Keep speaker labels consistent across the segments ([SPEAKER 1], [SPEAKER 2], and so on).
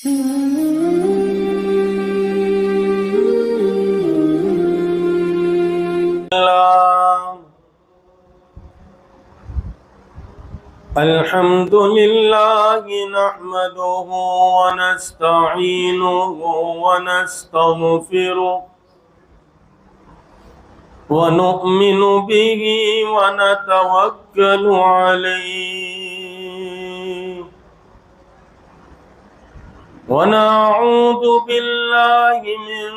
[SPEAKER 1] الحمد لله نحمده ونستعينه ونستغفره ونؤمن به ونتوكل عليه ونعوذ بالله من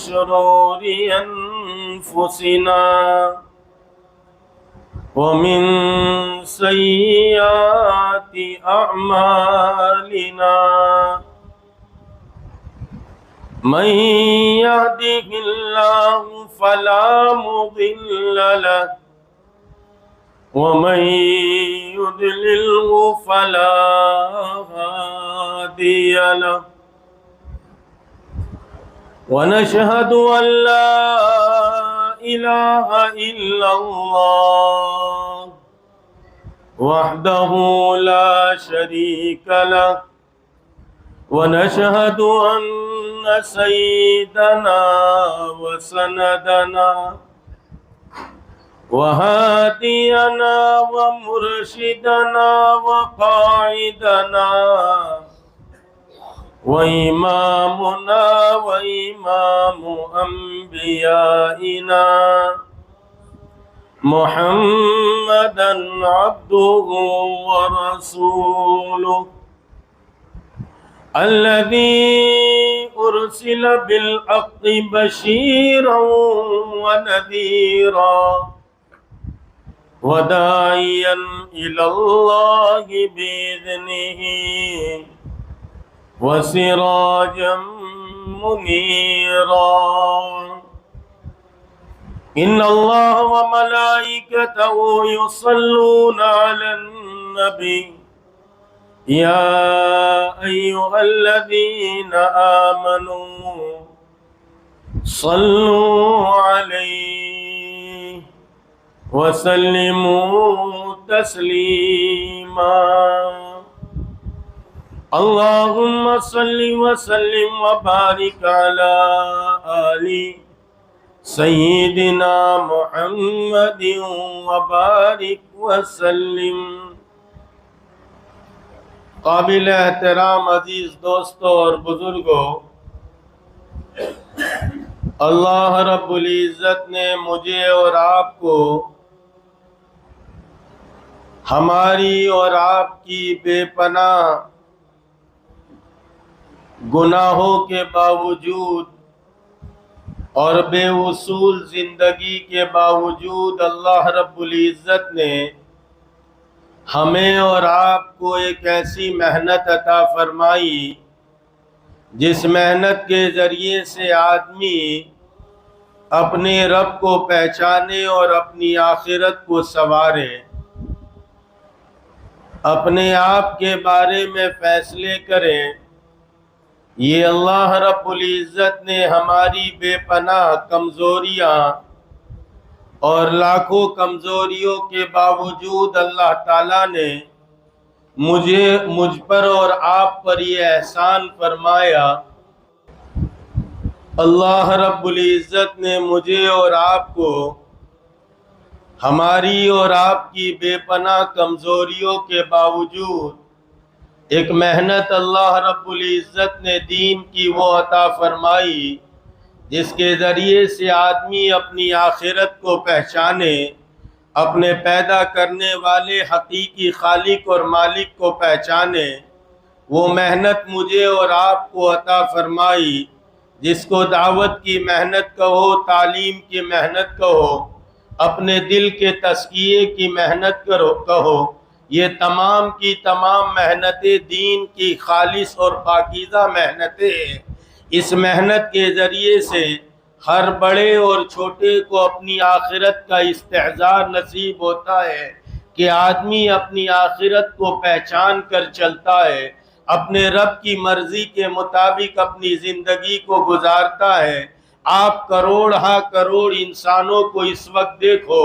[SPEAKER 1] شرور أنفسنا ومن سيئات أعمالنا من يهده الله فلا مضل له ومن يضلله فلا هادي له ونشهد أن لا إله إلا الله وحده لا شريك له ونشهد أن سيدنا وسندنا وهادينا ومرشدنا وقائدنا وإمامنا وإمام أنبيائنا محمدا عبده ورسوله الذي أرسل بالحق بشيرا ونذيرا وداعيا إلى الله بإذنه وسراجا منيرا إن الله وملائكته يصلون على النبي يا أيها الذين آمنوا صلوا عليه وسلموا تسليما اللهم صل وسلم وبارك على آل سیدنا محمد وبارک وسلم۔ قابل احترام عزیز دوستوں اور بزرگوں، اللہ رب العزت نے مجھے اور آپ کو ہماری اور آپ کی بے پناہ گناہوں کے باوجود اور بے اصول زندگی کے باوجود اللہ رب العزت نے ہمیں اور آپ کو ایک ایسی محنت عطا فرمائی جس محنت کے ذریعے سے آدمی اپنے رب کو پہچانے اور اپنی آخرت کو سنوارے، اپنے آپ کے بارے میں فیصلے کریں۔ یہ اللہ رب العزت نے ہماری بے پناہ کمزوریاں اور لاکھوں کمزوریوں کے باوجود اللہ تعالیٰ نے مجھ پر اور آپ پر یہ احسان فرمایا۔ اللہ رب العزت نے مجھے اور آپ کو ہماری اور آپ کی بے پناہ کمزوریوں کے باوجود ایک محنت اللہ رب العزت نے دین کی وہ عطا فرمائی جس کے ذریعے سے آدمی اپنی آخرت کو پہچانے، اپنے پیدا کرنے والے حقیقی خالق اور مالک کو پہچانے۔ وہ محنت مجھے اور آپ کو عطا فرمائی جس کو دعوت کی محنت کہو، تعلیم کی محنت کہو، اپنے دل کے تزکیے کی محنت کہو، یہ تمام کی تمام محنتیں دین کی خالص اور پاکیزہ محنتیں ہیں۔ اس محنت کے ذریعے سے ہر بڑے اور چھوٹے کو اپنی آخرت کا استحضار نصیب ہوتا ہے کہ آدمی اپنی آخرت کو پہچان کر چلتا ہے، اپنے رب کی مرضی کے مطابق اپنی زندگی کو گزارتا ہے۔ آپ کروڑ ہا کروڑ انسانوں کو اس وقت دیکھو،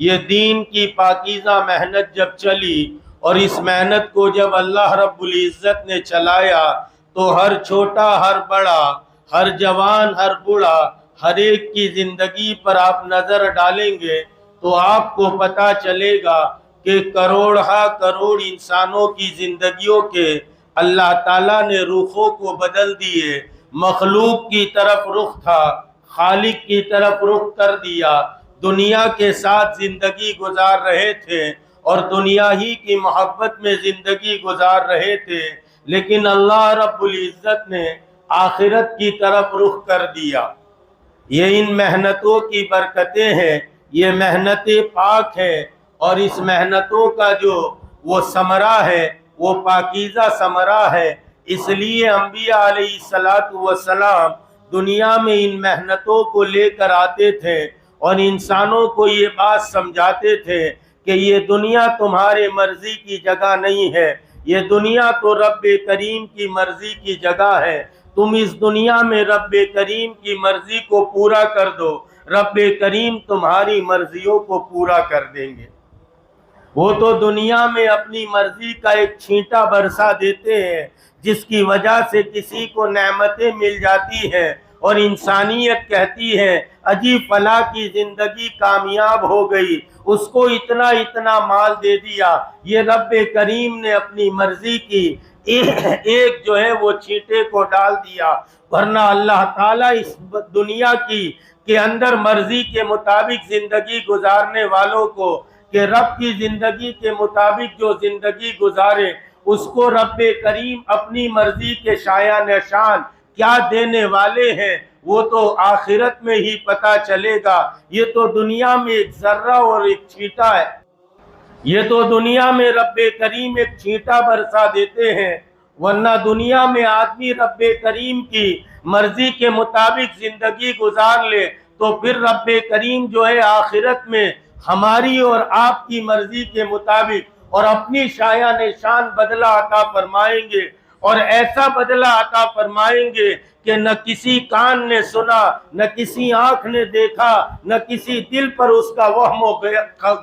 [SPEAKER 1] یہ دین کی پاکیزہ محنت جب چلی اور اس محنت کو جب اللہ رب العزت نے چلایا، تو ہر چھوٹا ہر بڑا، ہر جوان ہر بوڑھا، ہر ایک کی زندگی پر آپ نظر ڈالیں گے تو آپ کو پتہ چلے گا کہ کروڑ کروڑ انسانوں کی زندگیوں کے اللہ تعالیٰ نے رخوں کو بدل دیے۔ مخلوق کی طرف رخ تھا، خالق کی طرف رخ کر دیا، دنیا کے ساتھ زندگی گزار رہے تھے اور دنیا ہی کی محبت میں زندگی گزار رہے تھے، لیکن اللہ رب العزت نے آخرت کی طرف رخ کر دیا۔ یہ ان محنتوں کی برکتیں ہیں، یہ محنتیں پاک ہیں، اور اس محنتوں کا جو وہ ثمرہ ہے وہ پاکیزہ ثمرہ ہے۔ اس لیے انبیاء علیہ السلام دنیا میں ان محنتوں کو لے کر آتے تھے اور انسانوں کو یہ بات سمجھاتے تھے کہ یہ دنیا تمہارے مرضی کی جگہ نہیں ہے، یہ دنیا تو رب کریم کی مرضی کی جگہ ہے۔ تم اس دنیا میں رب کریم کی مرضی کو پورا کر دو، رب کریم تمہاری مرضیوں کو پورا کر دیں گے۔ وہ تو دنیا میں اپنی مرضی کا ایک چھینٹا برسا دیتے ہیں، جس کی وجہ سے کسی کو نعمتیں مل جاتی ہیں اور انسانیت کہتی ہے عجیب فلاں کی زندگی کامیاب ہو گئی، اس کو اتنا اتنا مال دے دیا۔ یہ رب کریم نے اپنی مرضی کی ایک جو ہے وہ چھینٹے کو ڈال دیا، ورنہ اللہ تعالیٰ اس دنیا کے اندر مرضی کے مطابق زندگی گزارنے والوں کو، کہ رب کی زندگی کے مطابق جو زندگی گزارے اس کو رب کریم اپنی مرضی کے شایع نشان کیا دینے والے ہیں وہ تو آخرت میں ہی پتہ چلے گا۔ یہ تو دنیا میں ایک ذرہ اور ایک چھینٹا ہے، یہ تو دنیا میں رب کریم ایک چھینٹا برسا دیتے ہیں، ورنہ دنیا میں آدمی رب کریم کی مرضی کے مطابق زندگی گزار لے تو پھر رب کریم جو ہے آخرت میں ہماری اور آپ کی مرضی کے مطابق اور اپنی شایع نشان بدلہ عطا فرمائیں گے، اور ایسا بدلہ عطا فرمائیں گے کہ نہ کسی کان نے سنا، نہ کسی آنکھ نے دیکھا، نہ کسی دل پر اس کا وہم و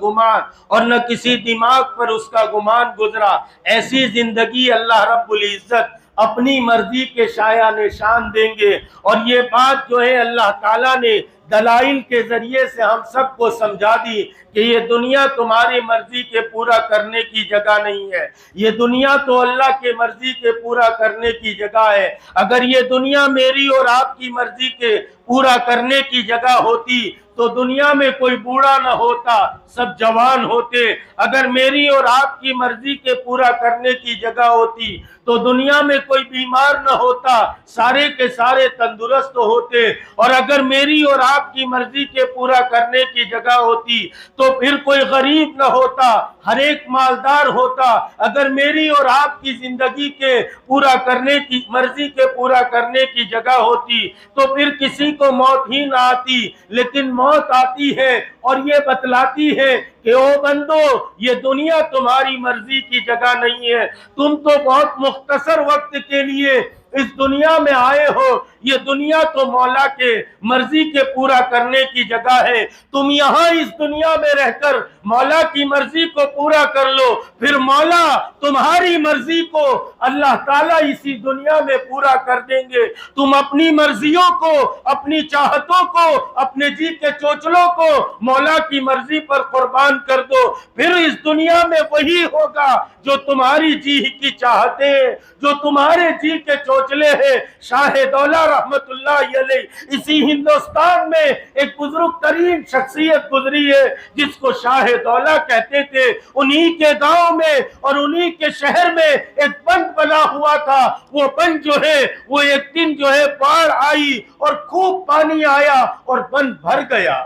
[SPEAKER 1] گمان، اور نہ کسی دماغ پر اس کا گمان گزرا۔ ایسی زندگی اللہ رب العزت اپنی مرضی کے شایع نشان دیں گے، اور یہ بات جو ہے اللہ تعالیٰ نے دلائل کے ذریعے سے ہم سب کو سمجھا دی کہ یہ دنیا تمہاری مرضی کے پورا کرنے کی جگہ نہیں ہے، یہ دنیا تو اللہ کے مرضی کے پورا کرنے کی جگہ ہے۔ اگر یہ دنیا میری اور آپ کی مرضی کے پورا کرنے کی جگہ ہوتی تو دنیا میں کوئی بوڑھا نہ ہوتا، سب جوان ہوتے۔ اگر میری اور آپ کی مرضی کے پورا کرنے کی جگہ ہوتی تو دنیا میں کوئی بیمار نہ ہوتا، سارے کے سارے تندرست ہوتے۔ اور اگر میری اور آپ کی مرضی کے پورا کرنے کی جگہ ہوتی تو پھر کوئی غریب نہ ہوتا، ہر ایک مالدار ہوتا۔ اگر میری اور آپ کی زندگی کے پورا کرنے کی مرضی کے پورا کرنے کی جگہ ہوتی تو پھر کسی کو موت ہی نہ آتی، لیکن موت آتی ہے اور یہ بتلاتی ہے کہ او بندو یہ دنیا تمہاری مرضی کی جگہ نہیں ہے، تم تو بہت مختصر وقت کے لیے اس دنیا میں آئے ہو، یہ دنیا تو مولا کے مرضی کے پورا کرنے کی جگہ ہے، تم یہاں اس دنیا میں رہ کر مولا کی مرضی کو پورا کر لو، پھر مولا تمہاری مرضی کو اللہ تعالیٰ اسی دنیا میں پورا کر دیں گے۔ تم اپنی مرضیوں کو، اپنی چاہتوں کو، اپنے جی کے چوچلوں کو مولا کی مرضی پر قربان کر دو، پھر اس دنیا میں وہی ہوگا جو تمہاری جی کی چاہتے ہیں، جو تمہارے جی کے چوچلے ہیں۔ شاہ دولہ رحمت اللہ علیہ، اسی ہندوستان میں ایک بزرگ ترین شخصیت گزری ہے جس کو شاہ دولہ کہتے تھے، انہی کے گاؤں میں اور انہی کے شہر میں ایک بند بنا ہوا تھا۔ وہ بند جو ہے وہ ایک دن جو ہے باڑھ آئی اور خوب پانی آیا اور بند بھر گیا،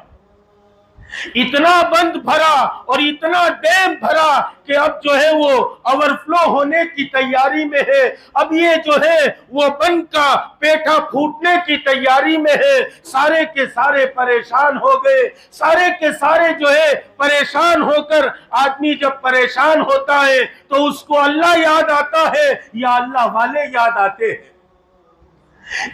[SPEAKER 1] اتنا بند بھرا اور اتنا ڈیم بھرا کہ اب جو ہے وہ اوور فلو ہونے کی تیاری میں ہے، اب یہ جو ہے وہ بند کا پیٹھا پھوٹنے کی تیاری میں ہے۔ سارے کے سارے پریشان ہو گئے، سارے کے سارے جو ہے پریشان ہو کر، آدمی جب پریشان ہوتا ہے تو اس کو اللہ یاد آتا ہے یا اللہ والے یاد آتے ہیں؟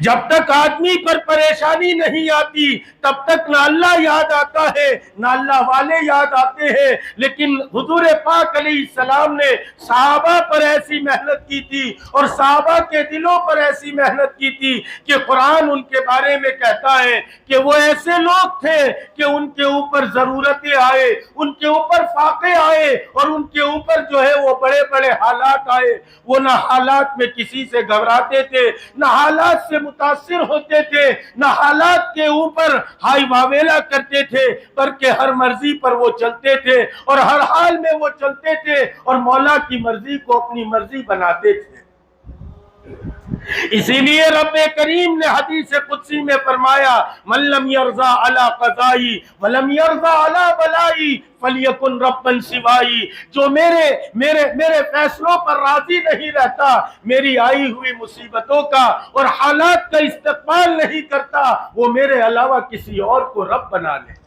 [SPEAKER 1] جب تک آدمی پر پریشانی نہیں آتی تب تک نہ اللہ یاد آتا ہے نہ اللہ والے یاد آتے ہیں، لیکن حضور پاک علیہ السلام نے صحابہ پر ایسی محنت کی تھی اور صحابہ کے دلوں پر ایسی محنت کی تھی کہ قرآن ان کے بارے میں کہتا ہے کہ وہ ایسے لوگ تھے کہ ان کے اوپر ضرورتیں آئے، ان کے اوپر فاقے آئے اور ان کے اوپر جو ہے وہ بڑے بڑے حالات آئے، وہ نہ حالات میں کسی سے گھبراتے تھے، نہ حالات سے متاثر ہوتے تھے، نہ حالات کے اوپر ہائی واویلا کرتے تھے، بلکہ ہر مرضی پر وہ چلتے تھے اور ہر حال میں وہ چلتے تھے اور مولا کی مرضی کو اپنی مرضی بناتے تھے۔ اسی لیے رب کریم نے حدیث قدسی میں فرمایا من لم یرضى علی قضائی ولم یرضى علی بلائی فلیکن ربا سوائی، جو میرے فیصلوں پر راضی نہیں رہتا، میری آئی ہوئی مصیبتوں کا اور حالات کا استقبال نہیں کرتا، وہ میرے علاوہ کسی اور کو رب بنا لے۔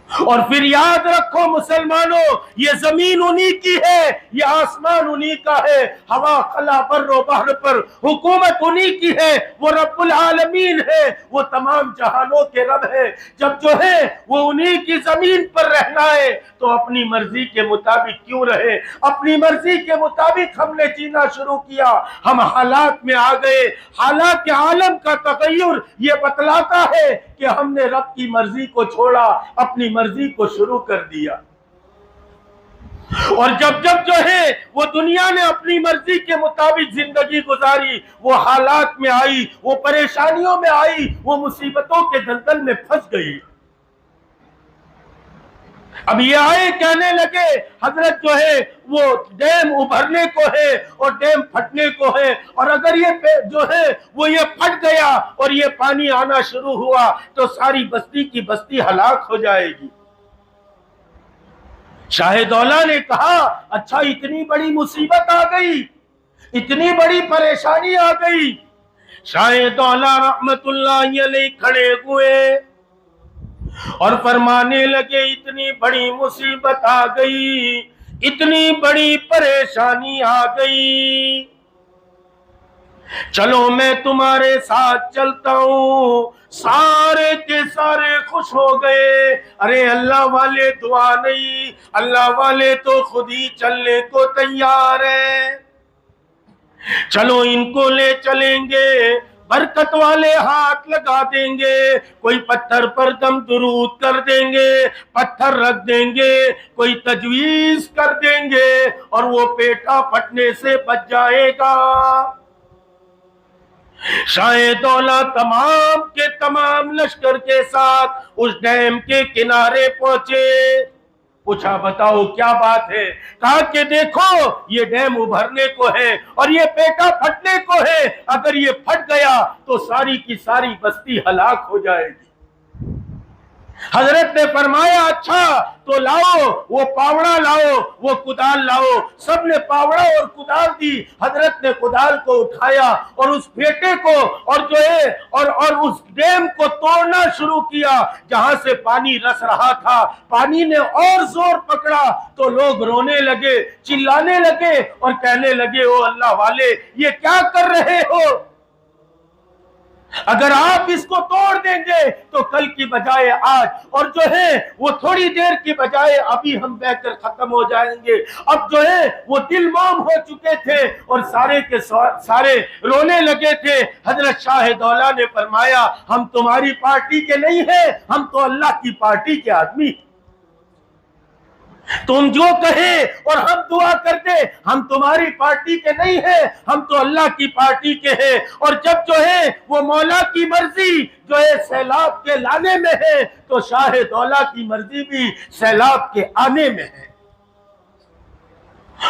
[SPEAKER 1] اور پھر یاد رکھو مسلمانوں، یہ زمین انہی کی ہے، یہ آسمان انہی کا ہے، ہوا خلا بر و بحر پر حکومت انہی کی ہے، وہ رب العالمین ہے، وہ تمام جہانوں کے رب ہے۔ جب جو ہے وہ انہی کی زمین پر رہنا ہے تو اپنی مرضی کے مطابق کیوں رہے؟ اپنی مرضی کے مطابق ہم نے جینا شروع کیا، ہم حالات میں آ گئے۔ حالات عالم کا تغیر یہ بتلاتا ہے کہ ہم نے رب کی مرضی کو چھوڑا، اپنی مرضی کو شروع کر دیا۔ اور جب جو ہے وہ دنیا نے اپنی مرضی کے مطابق زندگی گزاری، وہ حالات میں آئی، وہ پریشانیوں میں آئی، وہ مصیبتوں کے دلدل میں پھنس گئی۔ اب یہ آئے کہنے لگے حضرت جو ہے وہ ڈیم ابھرنے کو ہے اور ڈیم پھٹنے کو ہے، اور اگر یہ جو ہے وہ یہ پھٹ گیا اور یہ پانی آنا شروع ہوا تو ساری بستی کی بستی ہلاک ہو جائے گی۔ شاہ دولہ نے کہا اچھا اتنی بڑی مصیبت آ گئی، اتنی بڑی پریشانی آ گئی۔ شاہ دولہ رحمت اللہ علیہ کھڑے ہوئے اور فرمانے لگے اتنی بڑی مصیبت آ گئی، اتنی بڑی پریشانی آ گئی، چلو میں تمہارے ساتھ چلتا ہوں۔ سارے کے سارے خوش ہو گئے، ارے اللہ والے دعا نہیں، اللہ والے تو خود ہی چلنے کو تیار ہیں، چلو ان کو لے چلیں گے، برکت والے ہاتھ لگا دیں گے، کوئی پتھر پر دم درود کر دیں گے، پتھر رکھ دیں گے، کوئی تجویز کر دیں گے اور وہ پیٹا پھٹنے سے بچ جائے گا۔ شاہ دولہ تمام کے تمام لشکر کے ساتھ اس ڈیم کے کنارے پہنچے۔ پوچھا بتاؤ کیا بات ہے؟ کہا کہ دیکھو یہ ڈیم ابھرنے کو ہے اور یہ پیٹا پھٹنے کو ہے، اگر یہ پھٹ گیا تو ساری کی ساری بستی ہلاک ہو جائے گی۔ حضرت نے فرمایا اچھا تو لاؤ وہ پاوڑا لاؤ، وہ کدال لاؤ۔ سب نے پاوڑا اور کدال دی، حضرت نے کدال کو اٹھایا اور اس بیٹے کو اور جو ہے اور اس ڈیم کو توڑنا شروع کیا جہاں سے پانی رس رہا تھا۔ پانی نے اور زور پکڑا تو لوگ رونے لگے، چلانے لگے اور کہنے لگے او اللہ والے یہ کیا کر رہے ہو؟ اگر آپ اس کو توڑ دیں گے تو کل کی بجائے آج، اور جو ہے وہ تھوڑی دیر کی بجائے ابھی ہم بہ کر ختم ہو جائیں گے۔ اب جو ہے وہ دل موم ہو چکے تھے اور سارے کے سارے رونے لگے تھے۔ حضرت شاہ دولہ نے فرمایا ہم تمہاری پارٹی کے نہیں ہیں، ہم تو اللہ کی پارٹی کے آدمی ہیں، تم جو کہے اور ہم دعا کر دے، ہم تمہاری پارٹی کے نہیں ہیں، ہم تو اللہ کی پارٹی کے ہیں۔ اور جب جو ہے وہ مولا کی مرضی جو ہے سیلاب کے لانے میں ہے تو شاہ دولہ کی مرضی بھی سیلاب کے آنے میں ہے۔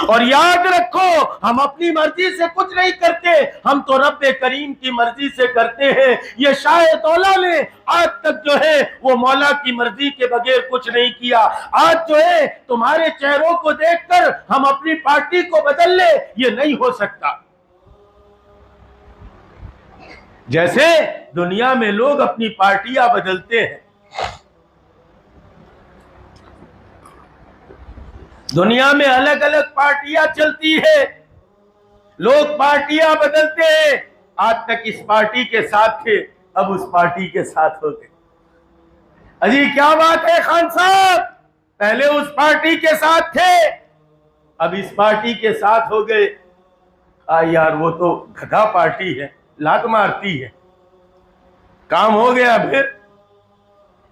[SPEAKER 1] اور یاد رکھو ہم اپنی مرضی سے کچھ نہیں کرتے، ہم تو رب کریم کی مرضی سے کرتے ہیں۔ یہ شاہ دولہ نے آج تک جو ہے وہ مولا کی مرضی کے بغیر کچھ نہیں کیا۔ آج جو ہے تمہارے چہروں کو دیکھ کر ہم اپنی پارٹی کو بدل لیں، یہ نہیں ہو سکتا۔ جیسے دنیا میں لوگ اپنی پارٹیاں بدلتے ہیں، دنیا میں الگ الگ پارٹیاں چلتی ہے، لوگ پارٹیاں بدلتے ہیں، آج تک اس پارٹی کے ساتھ تھے، اب اس پارٹی کے ساتھ ہو گئے۔ اجی کیا بات ہے خان صاحب، پہلے اس پارٹی کے ساتھ تھے، اب اس پارٹی کے ساتھ ہو گئے۔ یار وہ تو گدھا پارٹی ہے، لات مارتی ہے، کام ہو گیا پھر۔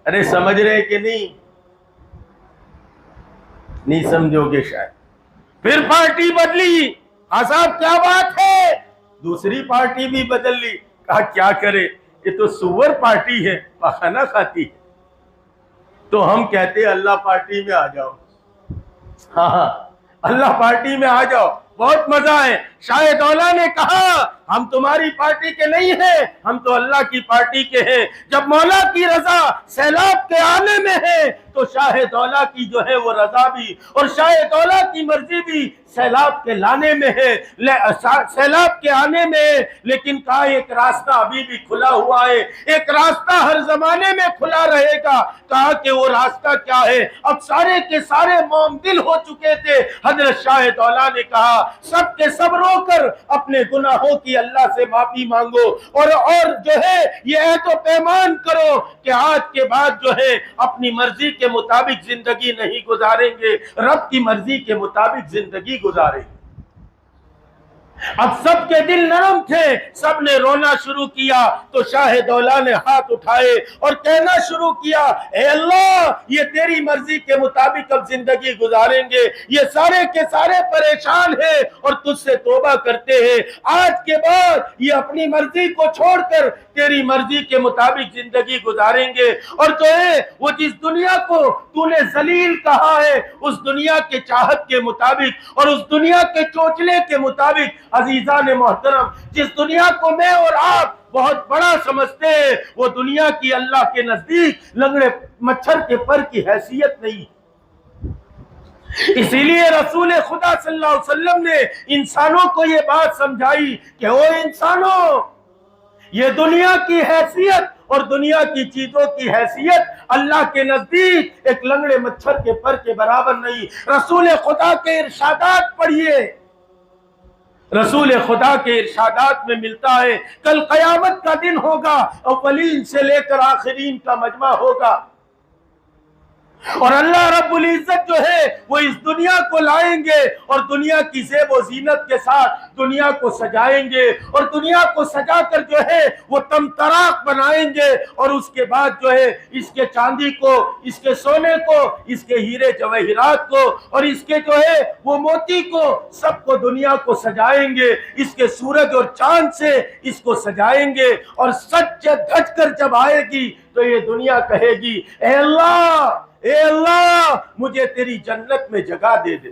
[SPEAKER 1] ارے سمجھ رہے کہ نہیں سمجھو گے شاید۔ پھر پارٹی بدلی، صاحب کیا بات ہے، دوسری پارٹی بھی بدل لی۔ کہا کیا کرے، یہ تو سور پارٹی ہے، پخانہ کھاتی ہے، تو ہم کہتے اللہ پارٹی میں آ جاؤ۔ ہاں اللہ پارٹی میں آ جاؤ، بہت مزہ ہے۔ شاہ دولہ نے کہا ہم تمہاری پارٹی کے نہیں ہیں، ہم تو اللہ کی پارٹی کے ہیں۔ جب مولا کی رضا سیلاب کے آنے میں ہے تو شاہ دولہ کی جو ہے وہ رضا بھی، اور شاہ دولہ کی مرضی بھی سیلاب کے لانے میں ہے، سیلاب کے آنے میں ہے۔ لیکن کہا ایک راستہ ابھی بھی کھلا ہوا ہے، ایک راستہ ہر زمانے میں کھلا رہے گا۔ کہا کہ وہ راستہ کیا ہے؟ اب سارے کے سارے معتدل ہو چکے تھے۔ حضرت شاہ دولہ نے کہا سب کے سب رو کر اپنے گناہوں کی اللہ سے معافی مانگو، اور جو ہے یہ عہد و پیمان کرو کہ آج کے بعد جو ہے اپنی مرضی کے مطابق زندگی نہیں گزاریں گے، رب کی مرضی کے مطابق زندگی گزاریں گے۔ اب سب کے دل نرم تھے، سب نے رونا شروع کیا تو شاہ دولہ نے ہاتھ اٹھائے اور کہنا شروع کیا اے اللہ یہ تیری مرضی کے مطابق اب زندگی گزاریں گے، یہ سارے کے سارے پریشان ہیں اور تجھ سے توبہ کرتے ہیں، آج کے بعد یہ اپنی مرضی کو چھوڑ کر تیری مرضی کے مطابق زندگی گزاریں گے۔ اور جو ہے وہ جس دنیا کو تو نے ذلیل کہا ہے، اس دنیا کے چاہت کے مطابق اور اس دنیا کے چوچلے کے مطابق، عزیزان محترم جس دنیا کو میں اور آپ بہت بڑا سمجھتے ہیں، وہ دنیا کی اللہ کے نزدیک لنگڑے مچھر کے پر کی حیثیت نہیں۔ اسی لیے رسول خدا صلی اللہ علیہ وسلم نے انسانوں کو یہ بات سمجھائی کہ وہ انسانوں، یہ دنیا کی حیثیت اور دنیا کی چیزوں کی حیثیت اللہ کے نزدیک ایک لنگڑے مچھر کے پر کے برابر نہیں۔ رسول خدا کے ارشادات پڑھیے، رسول خدا کے ارشادات میں ملتا ہے کل قیامت کا دن ہوگا، اولین سے لے کر آخرین کا مجمع ہوگا، اور اللہ رب العزت جو ہے وہ اس دنیا کو لائیں گے اور دنیا کی زیب و زینت کے ساتھ دنیا کو سجائیں گے، اور دنیا کو سجا کر جو ہے وہ تمطراق بنائیں گے، اور اس کے بعد جو ہے اس کے چاندی کو، اس کے سونے کو، اس کے ہیرے جواہرات کو اور اس کے جو ہے وہ موتی کو، سب کو دنیا کو سجائیں گے، اس کے سورج اور چاند سے اس کو سجائیں گے، اور سچ دھج کر جب آئے گی تو یہ دنیا کہے گی اے اللہ مجھے تیری جنت میں جگہ دے دے۔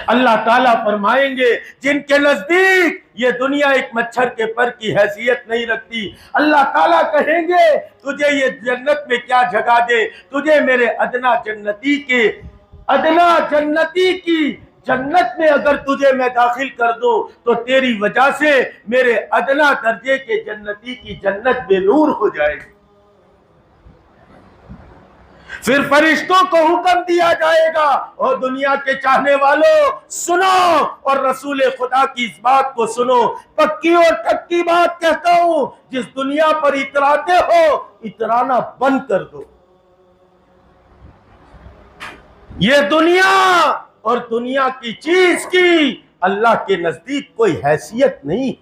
[SPEAKER 1] اللہ تعالیٰ فرمائیں گے جن کے نزدیک یہ دنیا ایک مچھر کے پر کی حیثیت نہیں رکھتی، اللہ تعالیٰ کہیں گے تجھے یہ جنت میں کیا جگہ دے، تجھے میرے ادنا جنتی کی جنت میں اگر تجھے میں داخل کر دوں تو تیری وجہ سے میرے ادنا درجے کے جنتی کی جنت بے نور ہو جائے گی۔ پھر فرشتوں کو حکم دیا جائے گا اور دنیا کے چاہنے والوں سنو، اور رسول خدا کی اس بات کو سنو، پکی اور ٹھکی بات کہتا ہوں، جس دنیا پر اتراتے ہو اترانا بند کر دو۔ یہ دنیا اور دنیا کی چیز کی اللہ کے نزدیک کوئی حیثیت نہیں۔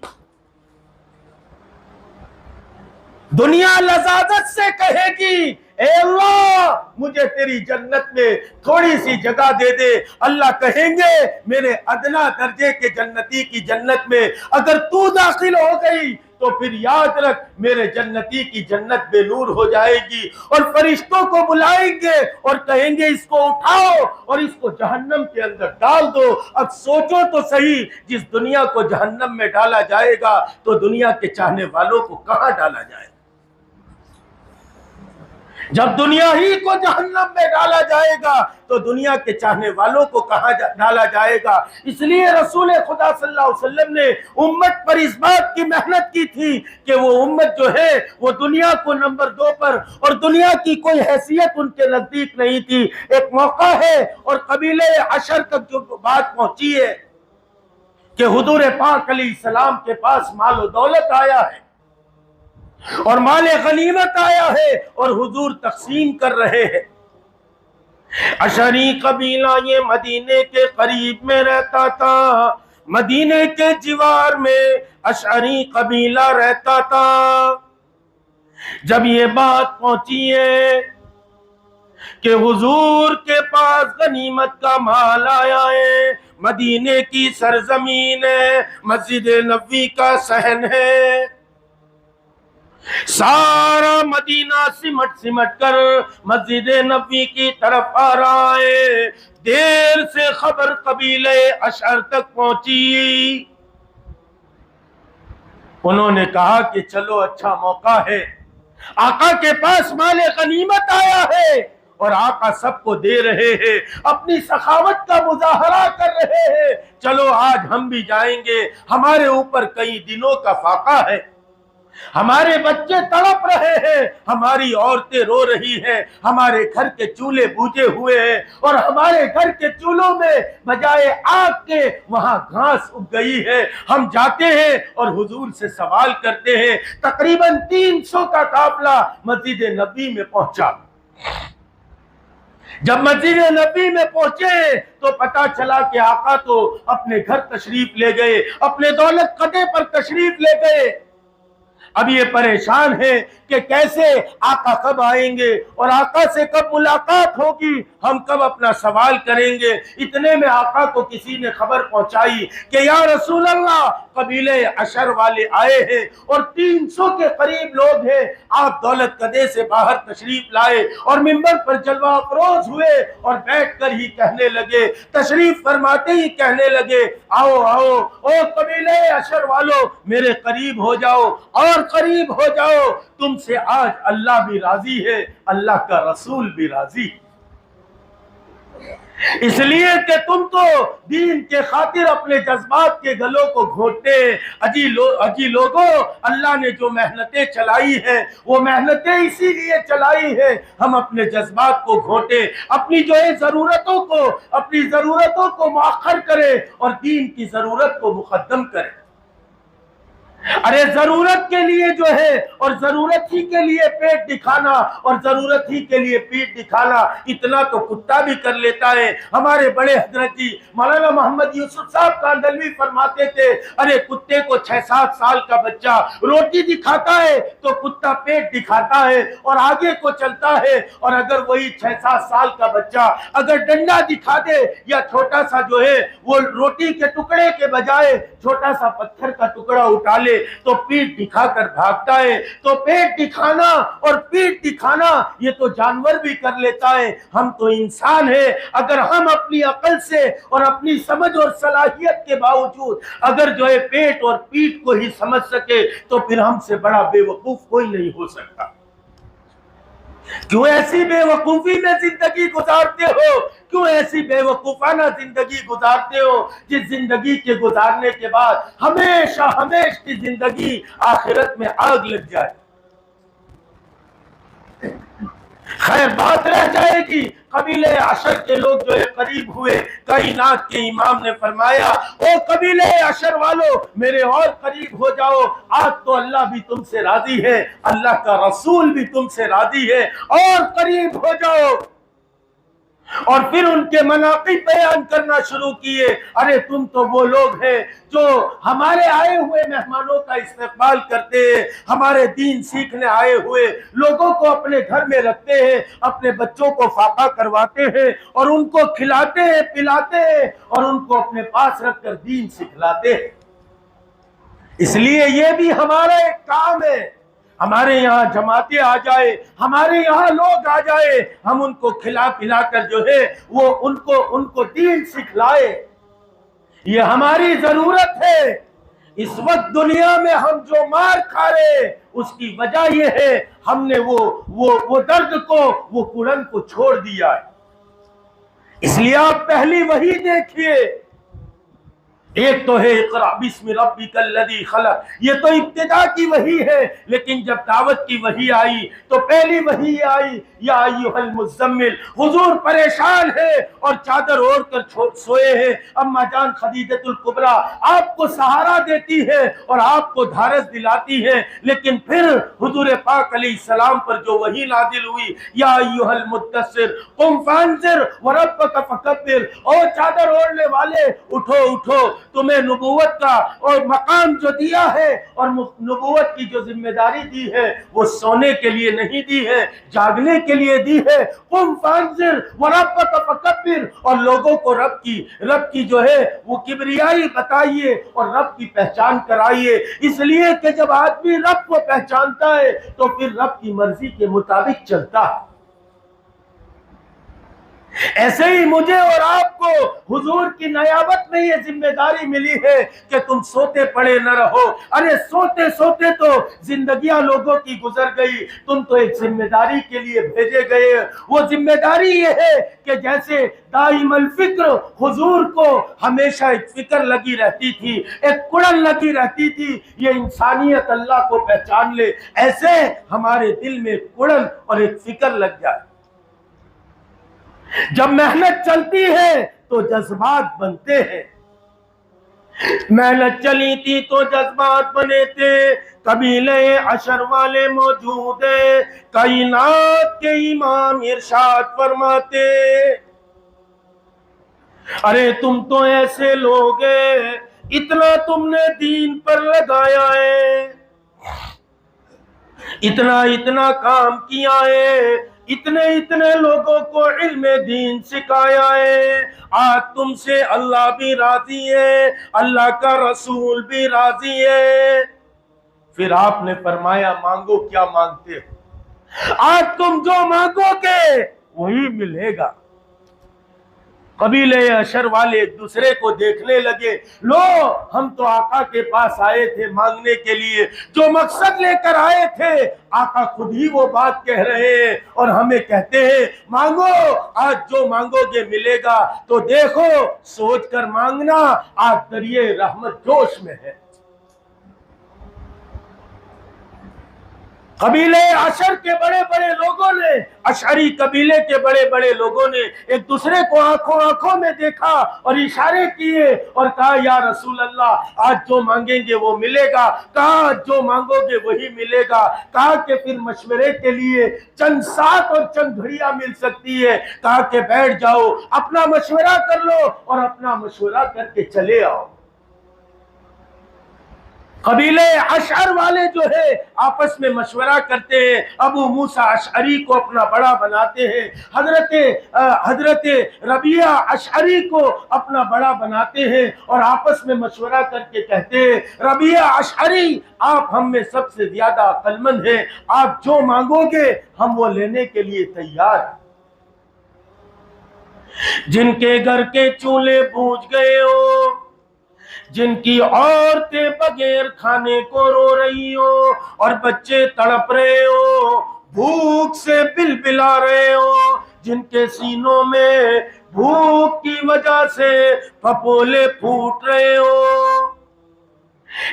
[SPEAKER 1] دنیا لذاذت سے کہے گی اے اللہ مجھے تیری جنت میں تھوڑی سی جگہ دے دے، اللہ کہیں گے میرے ادنا درجے کے جنتی کی جنت میں اگر تو داخل ہو گئی تو پھر یاد رکھ میرے جنتی کی جنت بے نور ہو جائے گی، اور فرشتوں کو بلائیں گے اور کہیں گے اس کو اٹھاؤ اور اس کو جہنم کے اندر ڈال دو۔ اب سوچو تو صحیح، جس دنیا کو جہنم میں ڈالا جائے گا تو دنیا کے چاہنے والوں کو کہاں ڈالا جائے گا؟ جب دنیا ہی کو جہنم میں ڈالا جائے گا تو دنیا کے چاہنے والوں کو کہاں ڈالا جائے گا؟ اس لیے رسول خدا صلی اللہ علیہ وسلم نے امت پر اس بات کی محنت کی تھی کہ وہ امت جو ہے وہ دنیا کو نمبر 2 پر، اور دنیا کی کوئی حیثیت ان کے نزدیک نہیں تھی۔ ایک موقع ہے اور قبیلہ عشر تک جو بات پہنچی ہے کہ حضور پاک علیہ السلام کے پاس مال و دولت آیا ہے اور مال غنیمت آیا ہے اور حضور تقسیم کر رہے ہیں۔ اشعری قبیلہ یہ مدینے کے قریب میں رہتا تھا، مدینے کے جوار میں اشعری قبیلہ رہتا تھا۔ جب یہ بات پہنچی ہے کہ حضور کے پاس غنیمت کا مال آیا ہے، مدینے کی سرزمین ہے، مسجد نبوی کا صحن ہے، سارا مدینہ سمٹ کر مسجد نبوی کی طرف آ رہا ہے۔ دیر سے خبر قبیلے اشعر تک پہنچی، انہوں نے کہا کہ چلو اچھا موقع ہے، آقا کے پاس مال غنیمت آیا ہے اور آقا سب کو دے رہے ہیں، اپنی سخاوت کا مظاہرہ کر رہے ہیں، چلو آج ہم بھی جائیں گے، ہمارے اوپر کئی دنوں کا فاقہ ہے، ہمارے بچے تڑپ رہے ہیں، ہماری عورتیں رو رہی ہیں، ہمارے گھر کے چولہے بوجھے ہوئے ہیں اور ہمارے گھر کے چولہوں میں بجائے آگ کے وہاں گھاس اگ گئی ہے۔ ہم جاتے ہیں اور حضور سے سوال کرتے ہیں۔ تقریباً 300 کا قافلہ مسجد نبوی میں پہنچا۔ جب مسجد نبوی میں پہنچے تو پتا چلا کہ آقا تو اپنے گھر تشریف لے گئے، اپنے دولت قدے پر تشریف لے گئے۔ اب یہ پریشان ہے کہ کیسے آقا کب آئیں گے اور آقا سے کب ملاقات ہوگی، ہم کب اپنا سوال کریں گے۔ اتنے میں آقا کو کسی نے خبر پہنچائی کہ یا رسول اللہ، قبیلے اشر والے آئے ہیں اور 300 کے قریب لوگ ہیں، آپ دولت قدے سے باہر تشریف لائے اور منبر پر جلوہ افروز ہوئے اور بیٹھ کر ہی کہنے لگے، تشریف فرماتے ہی کہنے لگے، آؤ آؤ او قبیلے اشر والو، میرے قریب ہو جاؤ اور قریب ہو جاؤ، تم سے آج اللہ بھی راضی ہے، اللہ کا رسول بھی راضی ہے، اس لیے کہ تم تو دین کے خاطر اپنے جذبات کے گلوں کو گھونٹتے ہیں۔ اجی لوگوں، اللہ نے جو محنتیں چلائی ہیں وہ محنتیں اسی لیے چلائی ہیں ہم اپنے جذبات کو گھونٹے، اپنی جو ہے اپنی ضرورتوں کو مؤخر کریں اور دین کی ضرورت کو مقدم کریں۔ ارے ضرورت کے لیے جو ہے اور ضرورت ہی کے لیے پیٹ دکھانا اور ضرورت ہی کے لیے پیٹ دکھانا، اتنا تو کتا بھی کر لیتا ہے۔ ہمارے بڑے حضرت جی مولانا محمد یوسف صاحب کاندھلوی فرماتے تھے، ارے کتے کو 6-7 سال کا بچہ روٹی دکھاتا ہے تو کتا پیٹ دکھاتا ہے اور آگے کو چلتا ہے، اور اگر وہی 6-7 سال کا بچہ اگر ڈنڈا دکھا دے یا چھوٹا سا جو ہے وہ روٹی کے ٹکڑے کے بجائے چھوٹا سا پتھر کا ٹکڑا اٹھا لے تو پیٹ دکھا کر بھاگتا ہے۔ تو پیٹ دکھانا اور پیٹ دکھانا یہ تو جانور بھی کر لیتا ہے، ہم تو انسان ہیں۔ اگر ہم اپنی عقل سے اور اپنی سمجھ اور صلاحیت کے باوجود اگر جو ہے پیٹ اور پیٹ کو ہی سمجھ سکے تو پھر ہم سے بڑا بے وقوف کوئی نہیں ہو سکتا۔ کیوں ایسی بے وقوفی میں زندگی گزارتے ہو؟ کیوں ایسی بے وقوفانہ زندگی گزارتے ہو جس زندگی کے گزارنے کے بعد ہمیشہ کی زندگی آخرت میں آگ لگ جائے؟ خیر بات رہ جائے گی۔ قبیلے اشر کے لوگ جو ہے قریب ہوئے، کائنات کے امام نے فرمایا، او قبیلے اشر والو میرے اور قریب ہو جاؤ، آج تو اللہ بھی تم سے راضی ہے، اللہ کا رسول بھی تم سے راضی ہے، اور قریب ہو جاؤ۔ اور پھر ان کے مناقب بیان کرنا شروع کیے۔ ارے تم تو وہ لوگ ہیں جو ہمارے آئے ہوئے مہمانوں کا استقبال کرتے ہیں، ہمارے دین سیکھنے آئے ہوئے لوگوں کو اپنے گھر میں رکھتے ہیں، اپنے بچوں کو فاقہ کرواتے ہیں اور ان کو کھلاتے ہیں پلاتے ہیں اور ان کو اپنے پاس رکھ کر دین سکھلاتے ہیں۔ اس لیے یہ بھی ہمارا ایک کام ہے، ہمارے یہاں جماعتیں آ جائے، ہمارے یہاں لوگ آ جائے، ہم ان کو کھلا پلا کر جو ہے وہ ان کو دین سکھلائے، یہ ہماری ضرورت ہے۔ اس وقت دنیا میں ہم جو مار کھا رہے اس کی وجہ یہ ہے ہم نے وہ درد کو، وہ کڑن کو چھوڑ دیا ہے۔ اس لیے آپ پہلی وحی دیکھیے ایک تو ہے اقرأ بسم ربک الذی خلق، یہ تو ابتدا کی وحی ہے، لیکن جب دعوت کی وحی آئی تو پہلی وحی آئی یا ایھا المزمل، حضور پریشان ہے اور چادر اوڑھ کر سوئے ہیں، اما جان خدیجۃ الکبریٰ آپ کو سہارا دیتی ہے اور آپ کو دھارس دلاتی ہے، لیکن پھر حضور پاک علیہ السلام پر جو وحی نازل ہوئی یا ایھا المدثر قم فانذر وربک فکبر، او چادر اوڑھنے والے اٹھو اٹھو، تمہیں نبوت کا اور مقام جو دیا ہے اور نبوت کی جو ذمہ داری دی ہے وہ سونے کے لیے نہیں دی ہے، جاگنے کے لیے دی ہے۔ قم فانذر وربک فکبر، اور لوگوں کو رب کی جو ہے وہ کبریائی بتائیے اور رب کی پہچان کرائیے، اس لیے کہ جب آدمی رب کو پہچانتا ہے تو پھر رب کی مرضی کے مطابق چلتا ہے۔ ایسے ہی مجھے اور آپ کو حضور کی نیابت میں یہ ذمہ داری ملی ہے کہ تم سوتے پڑے نہ رہو، ارے سوتے سوتے تو زندگیاں لوگوں کی گزر گئی، تم تو ایک ذمہ داری کے لیے بھیجے گئے۔ وہ ذمہ داری یہ ہے کہ جیسے دائم الفکر حضور کو ہمیشہ ایک فکر لگی رہتی تھی، ایک کڑن لگی رہتی تھی، یہ انسانیت اللہ کو پہچان لے، ایسے ہمارے دل میں ایک کڑن اور ایک فکر لگ جائے۔ جب محنت چلتی ہے تو جذبات بنتے ہیں، محنت چلی تھی تو جذبات بنے تھے، قبیلے عشر والے موجود ہیں، کائنات کے امام ارشاد فرماتے ارے تم تو ایسے لوگ ہیں، اتنا تم نے دین پر لگایا ہے، اتنا کام کیا ہے، اتنے لوگوں کو علم دین سکھایا ہے، آج تم سے اللہ بھی راضی ہے، اللہ کا رسول بھی راضی ہے۔ پھر آپ نے فرمایا مانگو کیا مانگتے ہو، آج تم جو مانگو گے وہی ملے گا۔ قبیلے عشر والے ایک دوسرے کو دیکھنے لگے، لو ہم تو آقا کے پاس آئے تھے مانگنے کے لیے، جو مقصد لے کر آئے تھے آقا خود ہی وہ بات کہہ رہے ہیں اور ہمیں کہتے ہیں مانگو، آج جو مانگو گے ملے گا۔ تو دیکھو سوچ کر مانگنا، آج دریائے رحمت جوش میں ہے۔ قبیلے عشر کے بڑے بڑے لوگوں نے، اشعری قبیلے کے بڑے بڑے لوگوں نے ایک دوسرے کو آنکھوں میں دیکھا اور اشارے کیے اور کہا یا رسول اللہ آج جو مانگیں گے وہ ملے گا۔ کہا جو مانگو گے وہی ملے گا۔ کہا کہ پھر مشورے کے لیے چند ساتھ اور چند گھڑیاں مل سکتی ہے، کہا کہ بیٹھ جاؤ اپنا مشورہ کر لو اور اپنا مشورہ کر کے چلے آؤ۔ قبیلے اشعر والے جو ہے آپس میں مشورہ کرتے ہیں، ابو موسیٰ اشعری کو اپنا بڑا بناتے ہیں، حضرت ربیعہ اشعری کو اپنا بڑا بناتے ہیں اور آپس میں مشورہ کر کے کہتے ہیں ربیعہ اشعری آپ ہم میں سب سے زیادہ عقل مند ہیں، آپ جو مانگو گے ہم وہ لینے کے لیے تیار ہیں۔ جن کے گھر کے چولہے بوجھ گئے ہو، جن کی عورتیں بغیر کھانے کو رو رہی ہو اور بچے تڑپ رہے ہو، بھوک سے بلبلا رہے ہو، جن کے سینوں میں بھوک کی وجہ سے پھپولے پھوٹ رہے ہو،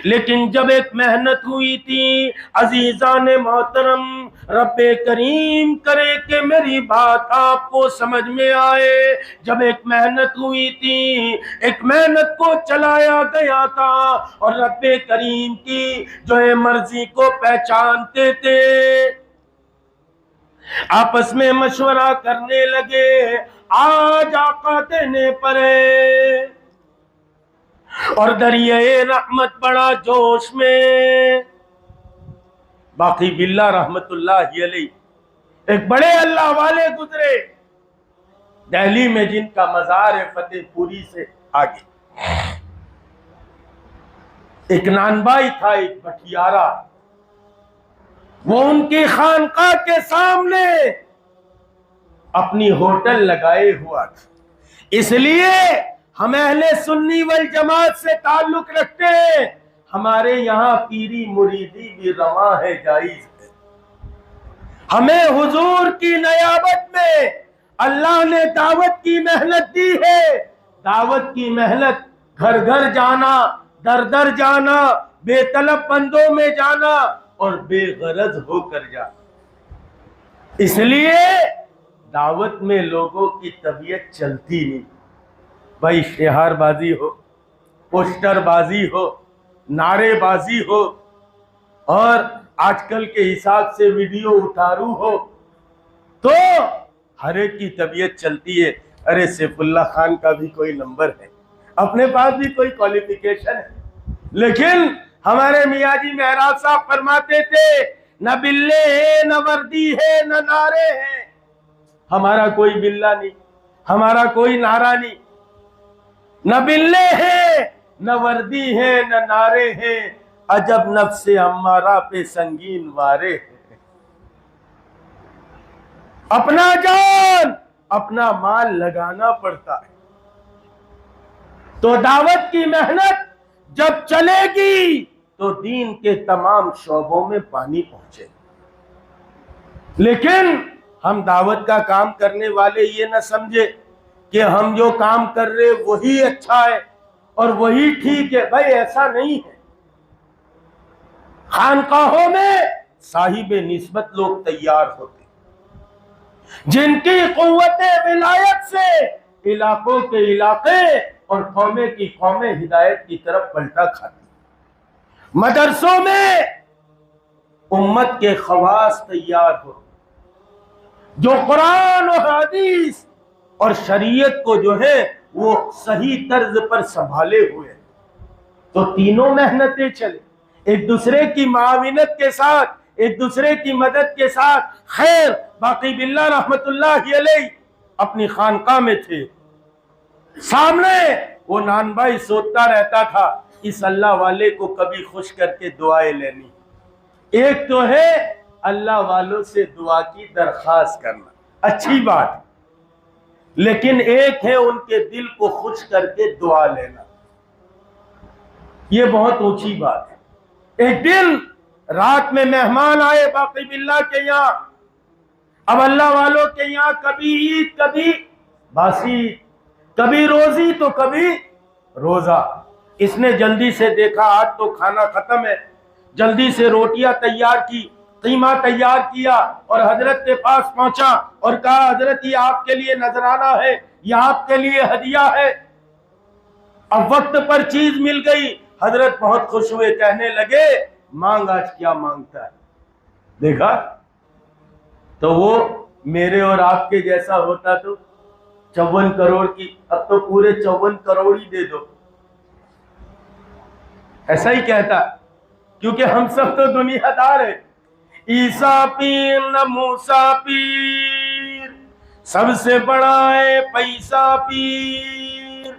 [SPEAKER 1] لیکن جب ایک محنت ہوئی تھی عزیزان محترم، رب کریم کرے کہ میری بات آپ کو سمجھ میں آئے، جب ایک محنت ہوئی تھی، ایک محنت کو چلایا گیا تھا اور رب کریم کی جو ہے مرضی کو پہچانتے تھے، آپس میں مشورہ کرنے لگے آج آقا دینے پڑے اور دریائے رحمت بڑا جوش میں۔ باقی باللہ رحمت اللہ علیہ ایک بڑے اللہ والے گزرے دہلی میں، جن کا مزار ہے فتح پوری سے آگے۔ ایک نانبائی تھا، ایک بٹیارہ، وہ ان کی خانقاہ کے سامنے اپنی ہوٹل لگائے ہوا تھا۔ اس لیے ہم اہل سنی والجماعت سے تعلق رکھتے ہیں، ہمارے یہاں پیری مریدی بھی رواں ہے، جائز ہے۔ ہمیں حضور کی نیابت میں اللہ نے دعوت کی محنت دی ہے، دعوت کی محنت گھر گھر جانا، در در جانا، بے طلب بندوں میں جانا اور بے غرض ہو کر جانا۔ اس لیے دعوت میں لوگوں کی طبیعت چلتی نہیں، بھائی اشتہار بازی ہو، پوسٹر بازی ہو، نعرے بازی ہو، اور آج کل کے حساب سے ویڈیو اتارو ہو، تو ہر ایک کی طبیعت چلتی ہے۔ ارے سیف اللہ خان کا بھی کوئی نمبر ہے، اپنے پاس بھی کوئی کوالیفیکیشن ہے، لیکن ہمارے میاں جی مہراج صاحب فرماتے تھے نہ بلے ہیں، نہ وردی ہے، نہ نعرے ہیں۔ ہمارا کوئی بلہ نہیں، ہمارا کوئی نعرہ نہیں، نہ بلے ہیں، نہ وردی ہے، نہ نعرے ہیں، عجب نفس امارہ پہ سنگین وارے ہیں۔ اپنا جان اپنا مال لگانا پڑتا ہے، تو دعوت کی محنت جب چلے گی تو دین کے تمام شعبوں میں پانی پہنچے گا۔ لیکن ہم دعوت کا کام کرنے والے یہ نہ سمجھے کہ ہم جو کام کر رہے وہی اچھا ہے اور وہی ٹھیک ہے، بھائی ایسا نہیں ہے۔ خانقاہوں میں صاحب نسبت لوگ تیار ہوتے جن کی قوت ولایت سے علاقوں کے علاقے اور قومیں کی قومیں ہدایت کی طرف پلٹا کھاتی۔ مدرسوں میں امت کے خواص تیار ہو جو قرآن و حدیث اور شریعت کو جو ہے وہ صحیح طرز پر سنبھالے ہوئے، تو تینوں محنتیں چلے، ایک دوسرے کی معاونت کے ساتھ، ایک دوسرے کی مدد کے ساتھ۔ خیر باقی باللہ رحمت اللہ علیہ اپنی خانقاہ میں تھے، سامنے وہ نان بھائی سوچتا رہتا تھا اس اللہ والے کو کبھی خوش کر کے دعائیں لینی۔ ایک تو ہے اللہ والوں سے دعا کی درخواست کرنا، اچھی بات، لیکن ایک ہے ان کے دل کو خوش کر کے دعا لینا، یہ بہت اونچی بات ہے۔ ایک دن رات میں مہمان آئے باقی باللہ کے یہاں، اب اللہ والوں کے یہاں کبھی عید کبھی باسی، کبھی روزی تو کبھی روزہ۔ اس نے جلدی سے دیکھا آج تو کھانا ختم ہے، جلدی سے روٹیاں تیار کی، قیمہ تیار کیا اور حضرت کے پاس پہنچا اور کہا حضرت یہ آپ کے لیے نذرانہ ہے، یہ آپ کے لیے ہدیہ ہے۔ اب وقت پر چیز مل گئی، حضرت بہت خوش ہوئے، کہنے لگے مانگ آج کیا مانگتا ہے۔ دیکھا تو وہ میرے اور آپ کے جیسا ہوتا تو 54 کروڑ کی، اب تو پورے 54 کروڑ ہی دے دو، ایسا ہی کہتا، کیونکہ ہم سب تو دنیا دار ہیں۔ عیسیٰ پیر نہ موسیٰ پیر، سب سے بڑا ہے پیسہ پیر،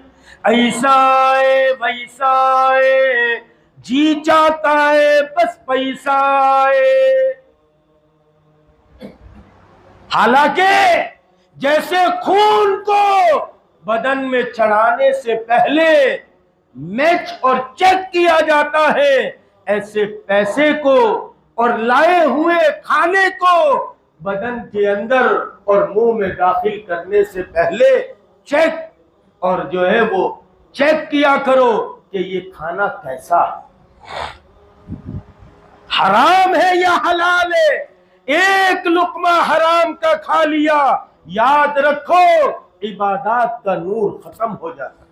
[SPEAKER 1] ایسا ہے ویسا ہے، جی چاہتا ہے بس پیسہ ہے۔ حالانکہ جیسے خون کو بدن میں چڑھانے سے پہلے میچ اور چیک کیا جاتا ہے، ایسے پیسے کو اور لائے ہوئے کھانے کو بدن کے اندر اور منہ میں داخل کرنے سے پہلے چیک اور جو ہے وہ چیک کیا کرو کہ یہ کھانا کیسا ہے، حرام ہے یا حلال ہے۔ ایک لقمہ حرام کا کھا لیا، یاد رکھو عبادات کا نور ختم ہو جاتا،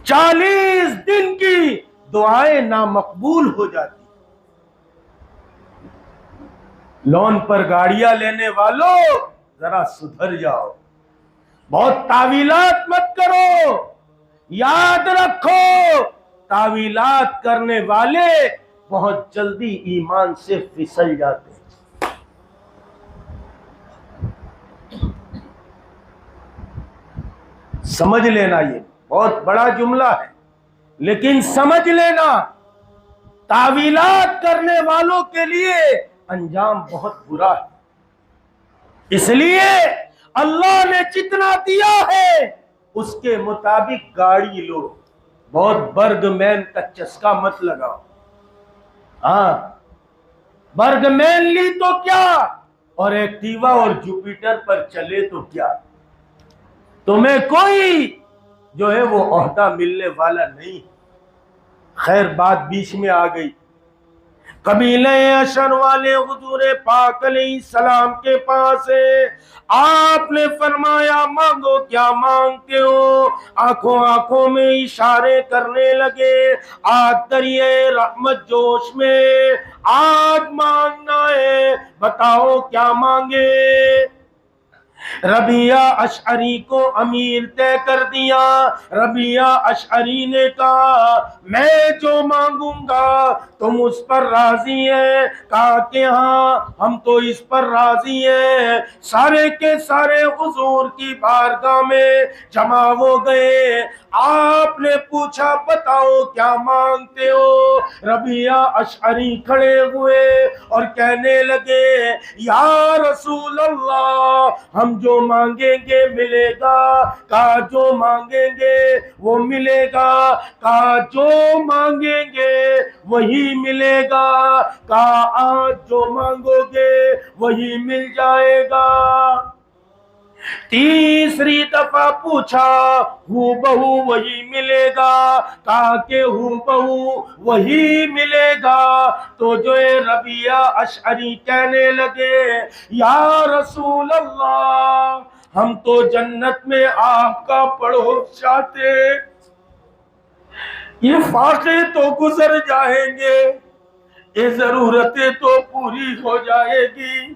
[SPEAKER 1] 40 دن کی دعائیں نامقبول ہو جاتی۔ لون پر گاڑیاں لینے والوں ذرا سدھر جاؤ، بہت تعویلات مت کرو، یاد رکھو تعویلات کرنے والے بہت جلدی ایمان سے پھسل جاتے ہیں۔ سمجھ لینا، یہ بہت بڑا جملہ ہے لیکن سمجھ لینا، تعویلات کرنے والوں کے لیے انجام بہت برا ہے۔ اس لیے اللہ نے جتنا دیا ہے اس کے مطابق گاڑی لو، بہت برگ مین کا چسکا مت لگاؤ۔ ہاں برگ مین لی تو کیا، اور ایکٹیوا اور جوپیٹر پر چلے تو کیا، تمہیں کوئی جو ہے وہ عہدہ ملنے والا نہیں۔ خیر بات بیچ میں آ گئی، قبیلہ اشر والے حضور پاک علیہ السلام کے پاس ہے، آپ نے فرمایا مانگو کیا مانگتے ہو؟ آنکھوں آنکھوں میں اشارے کرنے لگے، آج دریائے رحمت جوش میں، آج مانگنا ہے، بتاؤ کیا مانگے؟ ربیعہ اشعری کو امیر طے کر دیا۔ ربیعہ اشعری نے کہا میں جو مانگوں گا تم اس پر راضی ہیں؟ کہا کہ ہاں ہم تو اس پر راضی ہیں۔ سارے کے سارے حضور کی بارگاہ میں جمع ہو گئے۔ آپ نے پوچھا بتاؤ کیا مانگتے ہو؟ ربیعہ اشعری کھڑے ہوئے اور کہنے لگے یا رسول اللہ، ہم جو مانگیں گے ملے گا؟ کہا جو مانگیں گے وہ ملے گا۔ کہا جو مانگیں گے وہی ملے گا۔ کہا آج جو مانگو گے وہی مل جائے گا۔ تیسری دفعہ پوچھا ہو بہو وہی ملے گا؟ کہا کہ ہو بہو وہی ملے گا۔ تو جو ربیعہ اشعری کہنے لگے یا رسول اللہ، ہم تو جنت میں آپ کا پڑوس چاہتے، یہ فاقے تو گزر جائیں گے، یہ ضرورتیں تو پوری ہو جائے گی۔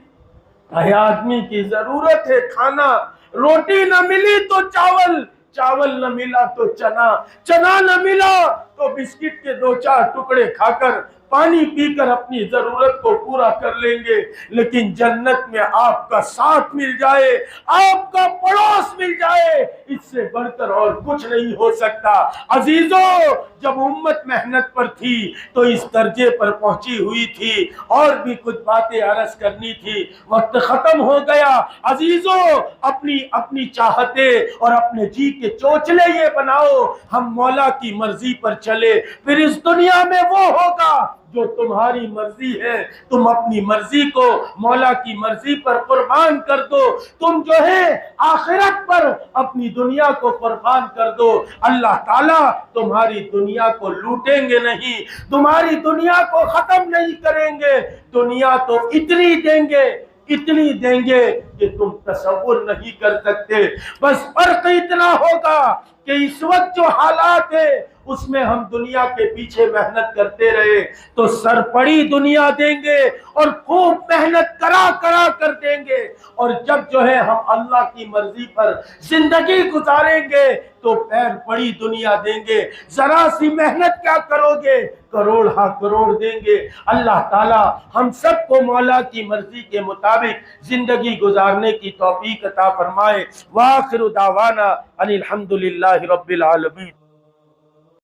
[SPEAKER 1] آدمی کی ضرورت ہے کھانا، روٹی نہ ملی تو چاول، چاول نہ ملا تو چنا، چنا نہ ملا تو بسکٹ کے 2-4 ٹکڑے کھا کر پانی پی کر اپنی ضرورت کو پورا کر لیں گے۔ لیکن جنت میں آپ کا ساتھ مل جائے، آپ کا پڑوس مل جائے، اس سے بڑھ کر اور کچھ نہیں ہو سکتا۔ عزیزوں، جب امت محنت پر تھی تو اس درجے پر پہنچی ہوئی تھی، اور بھی کچھ باتیں عرض کرنی تھی، وقت ختم ہو گیا۔ عزیزوں، اپنی چاہتے اور اپنے جی کے چوچلے یہ بناؤ ہم مولا کی مرضی پر چلے، پھر اس دنیا میں وہ ہوگا جو تمہاری مرضی ہے۔ تم اپنی مرضی کو مولا کی مرضی پر قربان کر دو، تم جو ہے آخرت پر اپنی دنیا کو قربان کر دو۔ اللہ تعالیٰ تمہاری دنیا کو لوٹیں گے نہیں، تمہاری دنیا کو ختم نہیں کریں گے۔ دنیا تو اتنی دیں گے کہ تم تصور نہیں کر سکتے۔ بس فرق اتنا ہوگا کہ اس وقت جو حالات ہے اس میں ہم دنیا کے پیچھے محنت کرتے رہے تو سر پڑی دنیا دیں گے اور خوب محنت کرا کر دیں گے، اور جب جو ہے ہم اللہ کی مرضی پر زندگی گزاریں گے تو پیر پڑی دنیا دیں گے۔ ذرا سی محنت کیا کرو گے، کروڑ ہاں کروڑ دیں گے۔ اللہ تعالی ہم سب کو مولا کی مرضی کے مطابق زندگی گزارنے کی توفیق عطا فرمائے۔ وآخر دعوانا ان الحمدللہ رب العالمین۔